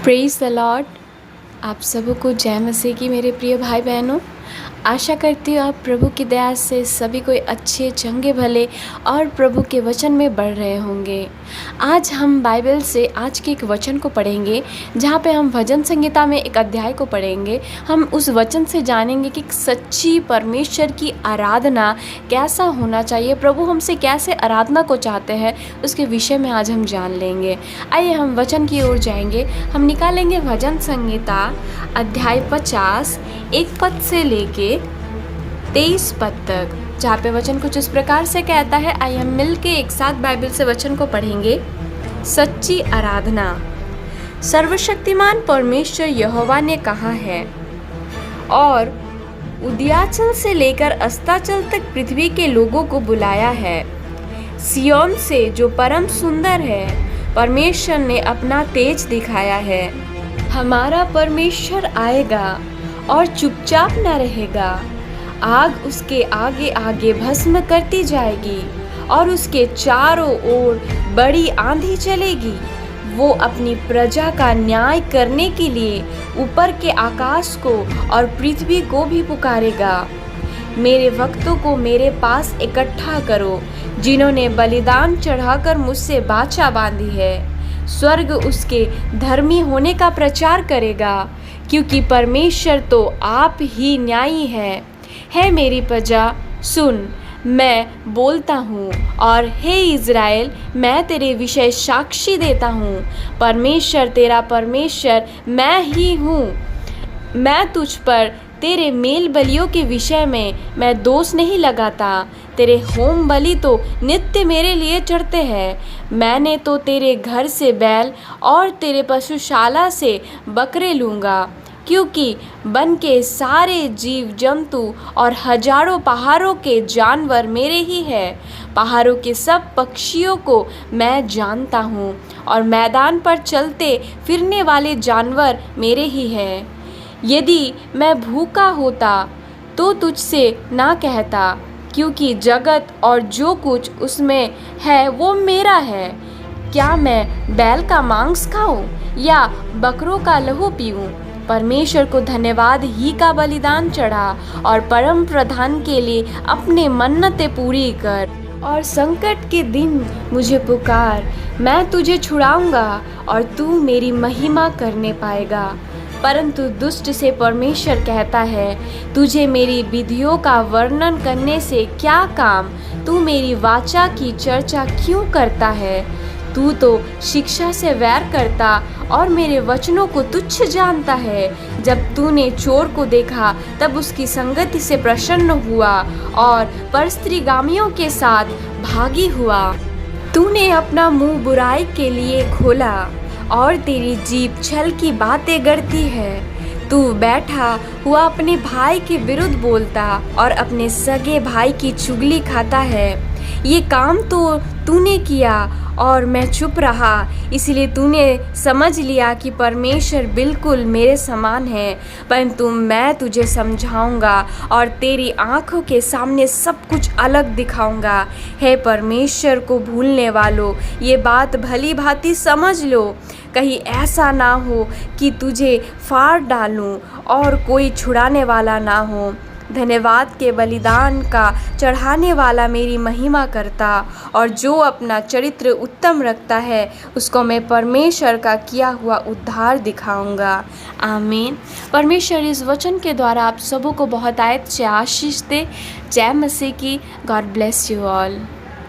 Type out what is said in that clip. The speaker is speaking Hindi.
Praise the Lord. आप सबको जय मसीह की मेरे प्रिय भाई बहनों। आशा करती हूँ आप प्रभु की दया से सभी कोई अच्छे चंगे भले और प्रभु के वचन में बढ़ रहे होंगे। आज हम बाइबल से आज के एक वचन को पढ़ेंगे जहाँ पे हम भजन संहिता में एक अध्याय को पढ़ेंगे। हम उस वचन से जानेंगे कि सच्ची परमेश्वर की आराधना कैसा होना चाहिए, प्रभु हमसे कैसे आराधना को चाहते हैं, उसके विषय में आज हम जान लेंगे। आइए हम वचन की ओर जाएंगे। हम निकालेंगे भजन संहिता अध्याय 50 1 पद से लेके 23 पद तक, जहाँ पे वचन कुछ इस प्रकार से कहता है। आइए हम मिलके एक साथ बाइबल से वचन को पढ़ेंगे। सच्ची आराधना। सर्वशक्तिमान परमेश्वर यहोवा ने कहा है, और उदयाचल से लेकर अस्ताचल तक पृथ्वी के लोगों को बुलाया है। सिय्योन से जो परम सुंदर है, परमेश्वर ने अपना तेज दिखाया है। हमारा परमेश्वर आएगा और चुपचाप न रहेगा। आग उसके आगे आगे भस्म करती जाएगी और उसके चारों ओर बड़ी आंधी चलेगी। वो अपनी प्रजा का न्याय करने के लिए ऊपर के आकाश को और पृथ्वी को भी पुकारेगा। मेरे भक्तों को मेरे पास इकट्ठा करो, जिन्होंने बलिदान चढ़ाकर मुझसे वाचा बांधी है। स्वर्ग उसके धर्मी होने का प्रचार करेगा, क्योंकि परमेश्वर तो आप ही न्यायी है मेरी प्रजा सुन, मैं बोलता हूँ, और हे इज़राइल, मैं तेरे विषय साक्षी देता हूँ। परमेश्वर तेरा परमेश्वर मैं ही हूँ। मैं तुझ पर तेरे मेल बलियों के विषय में मैं दोष नहीं लगाता। तेरे होम बलि तो नित्य मेरे लिए चढ़ते हैं। मैंने तो तेरे घर से बैल और तेरे पशुशाला से बकरे लूँगा, क्योंकि वन के सारे जीव जंतु और हजारों पहाड़ों के जानवर मेरे ही हैं। पहाड़ों के सब पक्षियों को मैं जानता हूँ, और मैदान पर चलते फिरने वाले जानवर मेरे ही हैं। यदि मैं भूखा होता तो तुझसे ना कहता, क्योंकि जगत और जो कुछ उसमें है वो मेरा है। क्या मैं बैल का मांस खाऊं या बकरों का लहू पीऊं? परमेश्वर को धन्यवाद ही का बलिदान चढ़ा, और परम प्रधान के लिए अपने मन्नतें पूरी कर। और संकट के दिन मुझे पुकार, मैं तुझे छुड़ाऊंगा और तू मेरी महिमा करने पाएगा। परंतु दुष्ट से परमेश्वर कहता है, तुझे मेरी विधियों का वर्णन करने से क्या काम? तू मेरी वाचा की चर्चा क्यों करता है? तू तो शिक्षा से वैर करता और मेरे वचनों को तुच्छ जानता है। जब तूने चोर को देखा तब उसकी संगति से प्रसन्न हुआ और परस्त्रीगामियों के साथ भागी हुआ। तूने अपना मुंह बुराई के लिए खोला और तेरी जीभ छल की बातें गढ़ती है। तू बैठा हुआ अपने भाई के विरुद्ध बोलता और अपने सगे भाई की चुगली खाता है। ये काम तो तूने किया और मैं चुप रहा, इसलिए तूने समझ लिया कि परमेश्वर बिल्कुल मेरे समान है। परंतु मैं तुझे समझाऊंगा और तेरी आंखों के सामने सब कुछ अलग दिखाऊंगा। हे परमेश्वर को भूलने वालों, ये बात भली भांति समझ लो। कहीं ऐसा ना हो कि तुझे फाड़ डालूं और कोई छुड़ाने वाला ना हो। धन्यवाद के बलिदान का चढ़ाने वाला मेरी महिमा करता, और जो अपना चरित्र उत्तम रखता है उसको मैं परमेश्वर का किया हुआ उद्धार दिखाऊंगा। आमीन। परमेश्वर इस वचन के द्वारा आप सबों को बहुत आयत से आशीष दे। जय मसीह की। God bless you all.